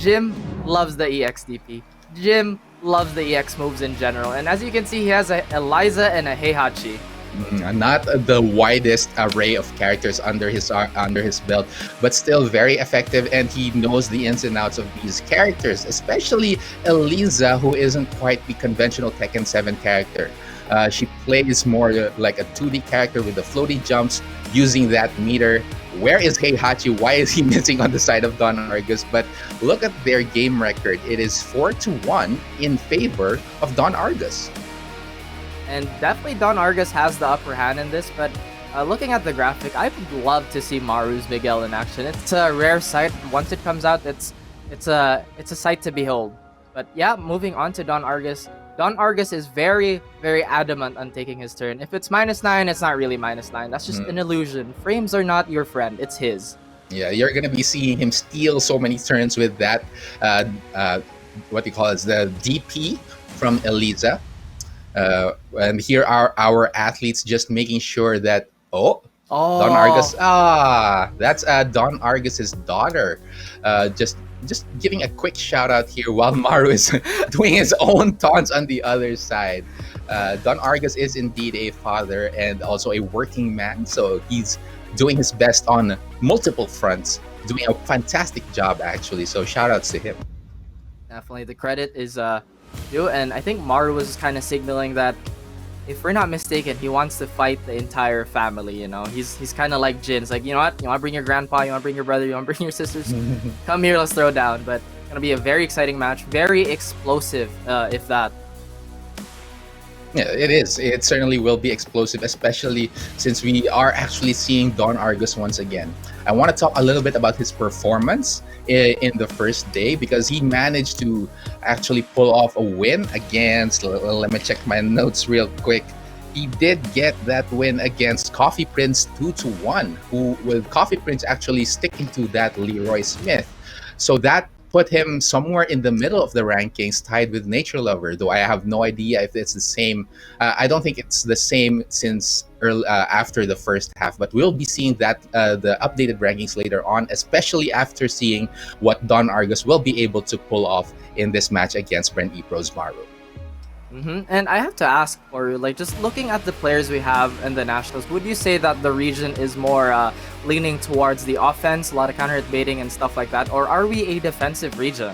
Jim loves the EXDP. Jim loves the EX moves in general. And as you can see, he has a Eliza and a Heihachi. Not the widest array of characters under his belt, but still very effective, and he knows the ins and outs of these characters, especially Eliza, who isn't quite the conventional Tekken 7 character. She plays more like a 2D character with the floaty jumps, using that meter. Where is Heihachi? Why is he missing on the side of Don Argus? But look at their game record. It is 4-1 in favor of Don Argus. And definitely Don Argus has the upper hand in this, but looking at the graphic, I would love to see Maru's Big L in action. It's a rare sight. Once it comes out, it's a sight to behold. But yeah, moving on to Don Argus. Don Argus is very, very adamant on taking his turn. If it's -9, it's not really -9. That's just an illusion. Frames are not your friend. It's his. Yeah, you're going to be seeing him steal so many turns with that, what you call it, the DP from Eliza. And here are our athletes just making sure that, Don Argus, that's Don Argus's daughter. Just giving a quick shout out here while Maru is doing his own taunts on the other side. Don Argus is indeed a father and also a working man, so he's doing his best on multiple fronts, doing a fantastic job actually. So shout outs to him. Definitely, the credit is due, and I think Maru was kind of signaling that, if we're not mistaken, he wants to fight the entire family. You know, he's kind of like Jin. It's like, you know what? You want to bring your grandpa? You want to bring your brother? You want to bring your sisters? Come here, let's throw down. But it's gonna be a very exciting match, very explosive, if that. Yeah, it is. It certainly will be explosive, especially since we are actually seeing Don Argus once again. I want to talk a little bit about his performance in the first day, because he managed to actually pull off a win against, let me check my notes real quick. He did get that win against Coffee Prince 2-1, who with Coffee Prince actually sticking to that Leroy Smith. So that put him somewhere in the middle of the rankings, tied with Nature Lover, though I have no idea if it's the same. I don't think it's the same since after the first half, but we'll be seeing that the updated rankings later on, especially after seeing what Don Argus will be able to pull off in this match against BRE.Maru. And I have to ask for you, like, just looking at the players we have in the Nationals, would you say that the region is more leaning towards the offense, a lot of counter baiting and stuff like that, or are we a defensive region?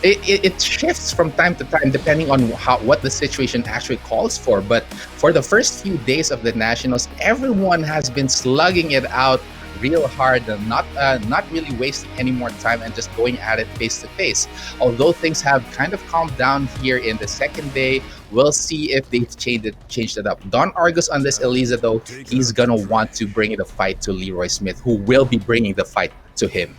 It shifts from time to time depending on what the situation actually calls for. But for the first few days of the Nationals, everyone has been slugging it out real hard and not really wasting any more time and just going at it face to face. Although things have kind of calmed down here in the second day, we'll see if they've changed it up. Don Argus on this Eliza, though, he's gonna want to bring the fight to Leroy Smith, who will be bringing the fight to him.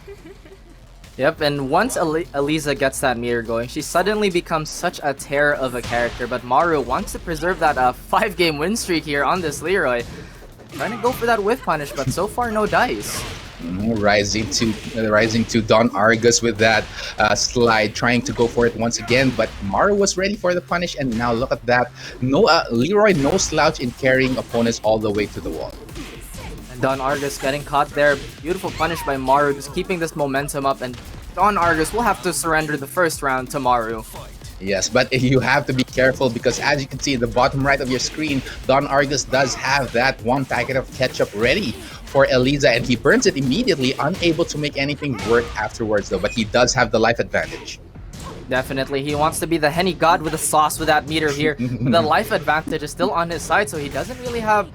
Yep, and once Eliza gets that meter going, she suddenly becomes such a terror of a character, but Maru wants to preserve that 5-game win streak here on this Leroy. Trying to go for that whiff punish, but so far no dice. Rising to Don Argus with that slide, trying to go for it once again, but Maru was ready for the punish, and now look at that. Leroy no slouch in carrying opponents all the way to the wall. And Don Argus getting caught there. Beautiful punish by Maru, just keeping this momentum up, and Don Argus will have to surrender the first round to Maru. Yes, but you have to be careful, because as you can see in the bottom right of your screen, Don Argus does have that one packet of ketchup ready for Eliza, and he burns it immediately, unable to make anything work afterwards though, but he does have the life advantage. Definitely, he wants to be the Henny God with the sauce with that meter here. The life advantage is still on his side, so he doesn't really have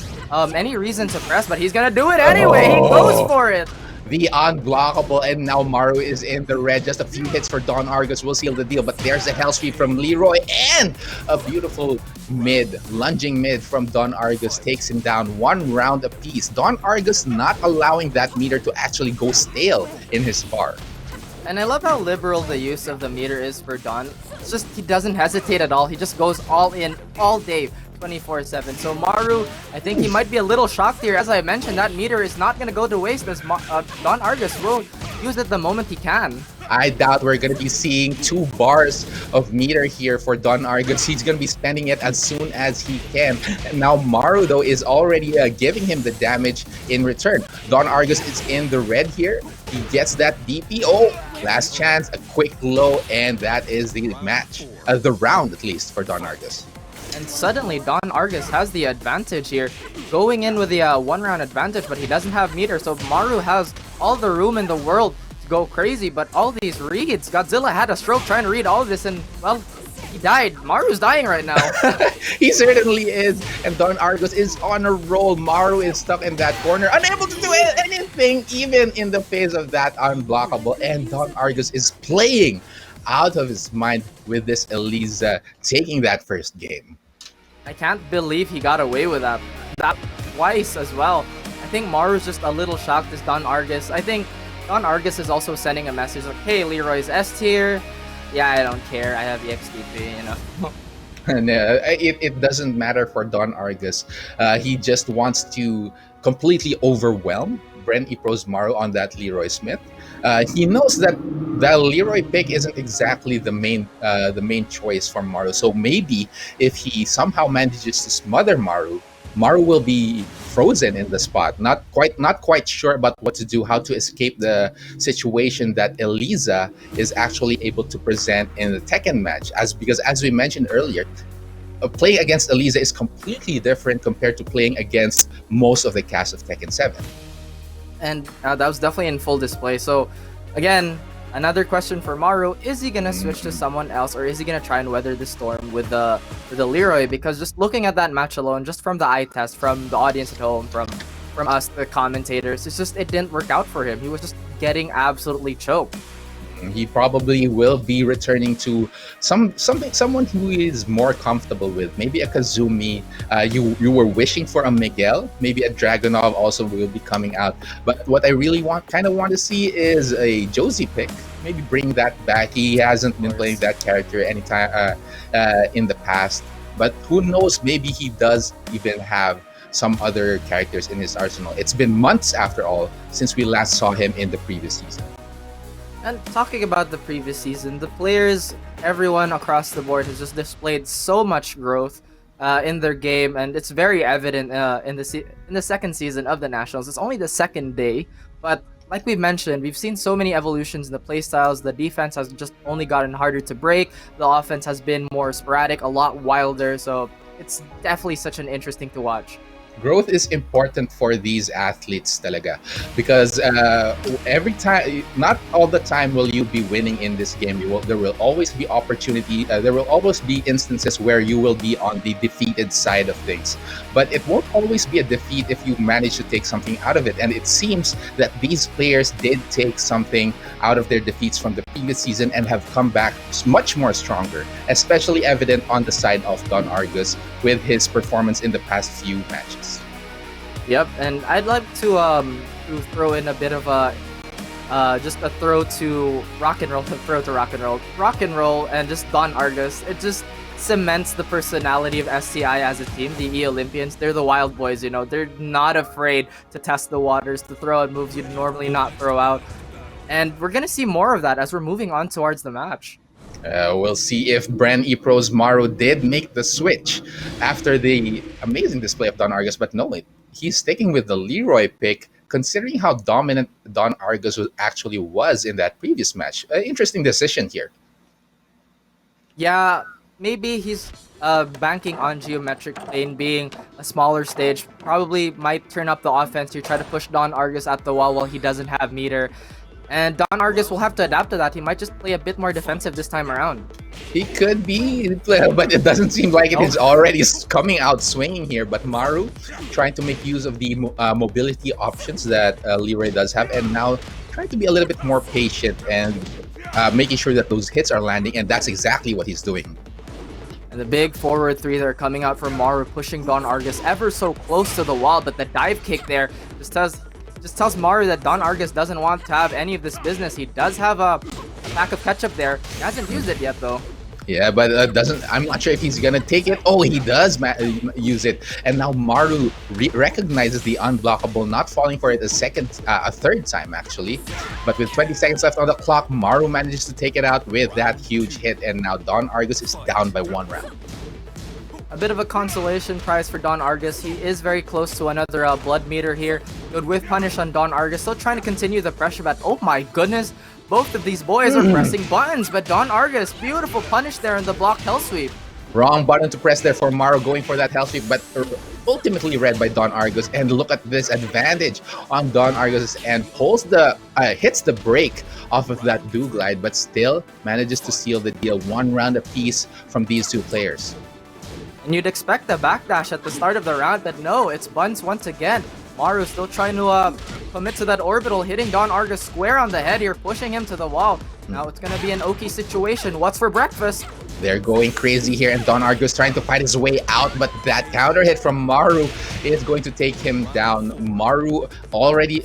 any reason to press, but he's gonna do it anyway. He goes for it. The unblockable, and now Maru is in the red. Just a few hits for Don Argus will seal the deal, but there's a hell sweep from Leroy, and a beautiful lunging mid from Don Argus takes him down 1 round apiece. Don Argus not allowing that meter to actually go stale in his bar. And I love how liberal the use of the meter is for Don. It's just, he doesn't hesitate at all. He just goes all in all day, 24/7. So Maru, I think he might be a little shocked here. As I mentioned, that meter is not going to go to waste, as Don Argus will use it the moment he can. I doubt we're going to be seeing 2 bars of meter here for Don Argus. He's going to be spending it as soon as he can. And now Maru, though, is already giving him the damage in return. Don Argus is in the red here. He gets that DP. Oh, last chance, a quick low, and that is the match. The round, at least, for Don Argus. And suddenly, Don Argus has the advantage here, going in with the 1-round advantage, but he doesn't have meter, so Maru has all the room in the world to go crazy, but all these reads, Godzilla had a stroke trying to read all of this, and, well, he died. Maru's dying right now. He certainly is, and Don Argus is on a roll. Maru is stuck in that corner, unable to do anything, even in the face of that unblockable, and Don Argus is playing out of his mind with this Eliza taking that first game. I can't believe he got away with that twice as well. I think Maru's just a little shocked as Don Argus. I think Don Argus is also sending a message like, hey, Leroy's S tier. Yeah, I don't care. I have EXDP, you know. And it doesn't matter for Don Argus. He just wants to completely overwhelm BRE.Maru on that Leroy Smith. He knows that the Leroy pick isn't exactly the main choice for Maru. So maybe if he somehow manages to smother Maru, Maru will be frozen in the spot. Not quite sure about what to do, how to escape the situation that Eliza is actually able to present in the Tekken match. Because as we mentioned earlier, playing against Eliza is completely different compared to playing against most of the cast of Tekken 7. And that was definitely in full display. So, again, another question for Maru: is he gonna switch to someone else, or is he gonna try and weather the storm with the Leroy? Because just looking at that match alone, just from the eye test, from the audience at home, from us, the commentators, it didn't work out for him. He was just getting absolutely choked. He probably will be returning to someone who is more comfortable with, maybe a Kazumi. You were wishing for a Miguel, maybe a Dragunov also will be coming out. But what I really want to see is a Josie pick. Maybe bring that back. He hasn't been playing that character anytime in the past. But who knows? Maybe he does even have some other characters in his arsenal. It's been months, after all, since we last saw him in the previous season. And talking about the previous season, the players, everyone across the board has just displayed so much growth in their game, and it's very evident in the second season of the Nationals. It's only the second day, but like we mentioned, we've seen so many evolutions in the playstyles. The defense has just only gotten harder to break. The offense has been more sporadic, a lot wilder, so it's definitely such an interesting to watch. Growth is important for these athletes talaga, because every time, not all the time will you be winning in this game. There will always be opportunity. There will always be instances where you will be on the defeated side of things, but it won't always be a defeat if you manage to take something out of it. And it seems that these players did take something out of their defeats from the previous season and have come back much more stronger, especially evident on the side of Don Argus with his performance in the past few matches. Yep, and I'd like to throw in a bit of a just a throw to rock and roll, and just Don Argus. It just cements the personality of STI as a team. The E-Olympians, they're the wild boys, you know. They're not afraid to test the waters, to throw out moves you'd normally not throw out. And we're gonna see more of that as we're moving on towards the match. We'll see if BRE.Maru did make the switch after the amazing display of Don Argus, but no, he's sticking with the Leroy pick, considering how dominant Don Argus actually was in that previous match. Interesting decision here. Yeah, maybe he's banking on geometric plane being a smaller stage. Probably might turn up the offense to try to push Don Argus at the wall while he doesn't have meter. And Don Argus will have to adapt to that. He might just play a bit more defensive this time around. He could be, but it doesn't seem like it is already coming out swinging here. But Maru trying to make use of the mobility options that Leroy does have, and now trying to be a little bit more patient and making sure that those hits are landing, and that's exactly what he's doing. And the big forward three that are coming out from Maru, pushing Don Argus ever so close to the wall, but the dive kick there just tells Maru that Don Argus doesn't want to have any of this business. He does have a pack of ketchup there. He hasn't used it yet, though. Yeah, but doesn't. I'm not sure if he's gonna take it. Oh, he does use it, and now Maru recognizes the unblockable, not falling for it a third time actually. But with 20 seconds left on the clock, Maru manages to take it out with that huge hit, and now Don Argus is down by 1 round. A bit of a consolation prize for Don Argus. He is very close to another blood meter here. Good whiff punish on Don Argus. Still trying to continue the pressure, but oh my goodness. Both of these boys are pressing buttons, but Don Argus, beautiful punish there in the blocked hell sweep. Wrong button to press there for Maru, going for that hell sweep, but ultimately read by Don Argus. And look at this advantage on Don Argus and hits the break off of that do glide, but still manages to seal the deal. 1 round apiece from these two players. And you'd expect a backdash at the start of the round, but no, it's buns once again. Maru still trying to commit to that orbital, hitting Don Argus square on the head here, pushing him to the wall. Now it's going to be an Oki situation. What's for breakfast? They're going crazy here, and Don Argus trying to fight his way out, but that counter hit from Maru is going to take him down. Maru already...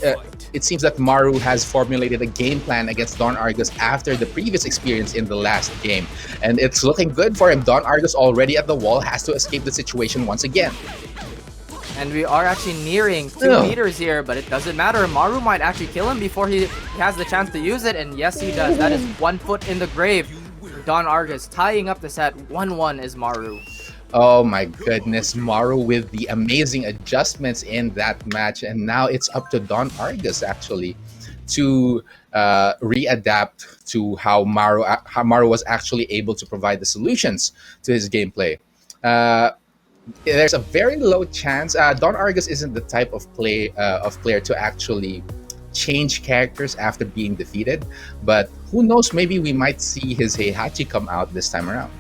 it seems that Maru has formulated a game plan against Don Argus after the previous experience in the last game. And it's looking good for him. Don Argus already at the wall, has to escape the situation once again. And we are actually nearing 2 meters here, but it doesn't matter. Maru might actually kill him before he has the chance to use it, and yes, he does. That is 1 foot in the grave for Don Argus. Tying up the set, 1-1 is Maru. Oh my goodness, Maru with the amazing adjustments in that match, and now it's up to Don Argus actually to readapt to how Maru was actually able to provide the solutions to his gameplay. There's a very low chance. Don Argus isn't the type of player to actually change characters after being defeated, but who knows? Maybe we might see his Heihachi come out this time around.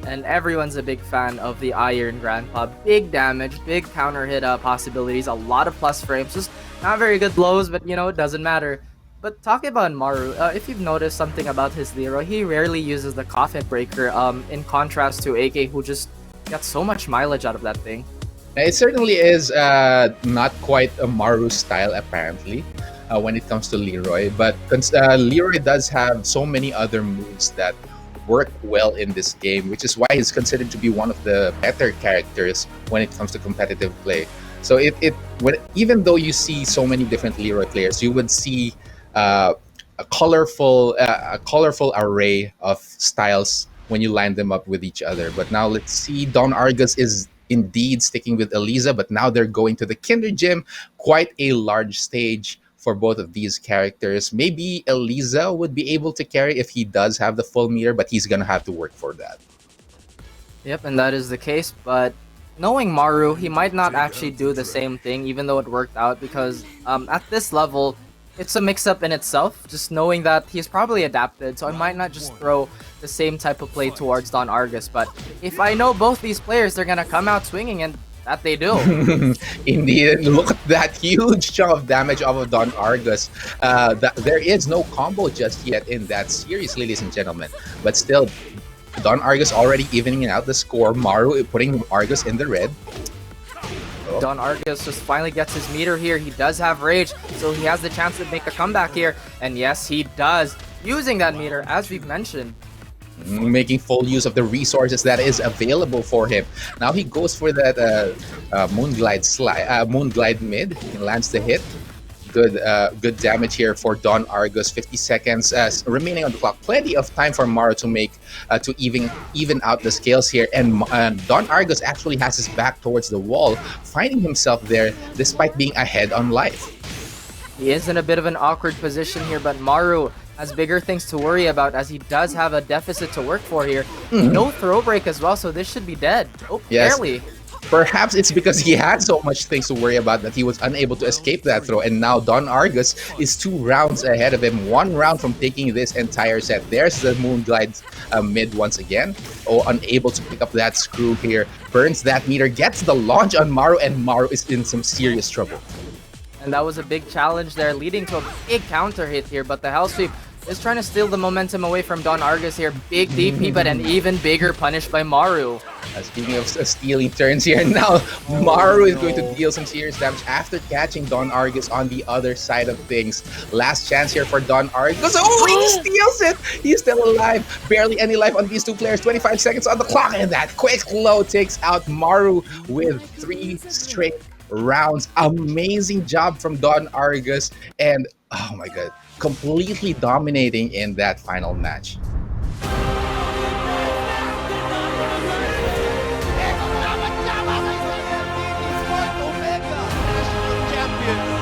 And everyone's a big fan of the Iron Grandpa. Big damage, big counter hit possibilities, a lot of plus frames. Just not very good blows, but you know, it doesn't matter. But talking about Maru, if you've noticed something about his Leroy, he rarely uses the coffin breaker, in contrast to AK, who just got so much mileage out of that thing. It certainly is not quite a Maru style, apparently, when it comes to Leroy. But Leroy does have so many other moves that work well in this game, which is why he's considered to be one of the better characters when it comes to competitive play. So even though you see so many different Leroy players, you would see a colorful array of styles when you line them up with each other. But now let's see, Don Argus is indeed sticking with Eliza, but now they're going to the Kinder Gym, quite a large stage for both of these characters. Maybe Eliza would be able to carry if he does have the full meter, but he's gonna have to work for that. Yep, and that is the case, but knowing Maru, he might not actually do the same thing, even though it worked out, because at this level, it's a mix-up in itself, just knowing that he's probably adapted, so I might not just throw the same type of play towards Don Argus, but if I know both these players, they're gonna come out swinging, and that they do. Indeed, look at that huge chunk of damage off of Don Argus. There is no combo just yet in that series, ladies and gentlemen, but still, Don Argus already evening out the score. Maru putting Argus in the red. Don Argus just finally gets his meter here. He does have rage, so he has the chance to make a comeback here. And yes, he does. Using that meter, as we've mentioned. Making full use of the resources that is available for him. Now he goes for that Moonglide mid. He lands the hit. Good damage here for Don Argus. 50 seconds remaining on the clock. Plenty of time for Maru to make to even out the scales here. And Don Argus actually has his back towards the wall, finding himself there despite being ahead on life. He is in a bit of an awkward position here, but Maru has bigger things to worry about, as he does have a deficit to work for here. No throw break as well, so this should be dead. Oh, yes. Barely. Perhaps it's because he had so much things to worry about that he was unable to escape that throw, and now Don Argus is 2 rounds ahead of him, 1 round from taking this entire set. There's the Moonglide mid once again. Oh, unable to pick up that screw here. Burns that meter, gets the launch on Maru, and Maru is in some serious trouble. And that was a big challenge there, leading to a big counter hit here, but the Hell Sweep is trying to steal the momentum away from Don Argus here. Big DP, but an even bigger punish by Maru. Speaking of stealing turns here, now Maru is going to deal some serious damage after catching Don Argus on the other side of things. Last chance here for Don Argus. Oh, he steals it! He's still alive. Barely any life on these two players. 25 seconds on the clock, and that quick low takes out Maru with 3 straight rounds. Amazing job from Don Argus, and oh my god, completely dominating in that final match. Champions.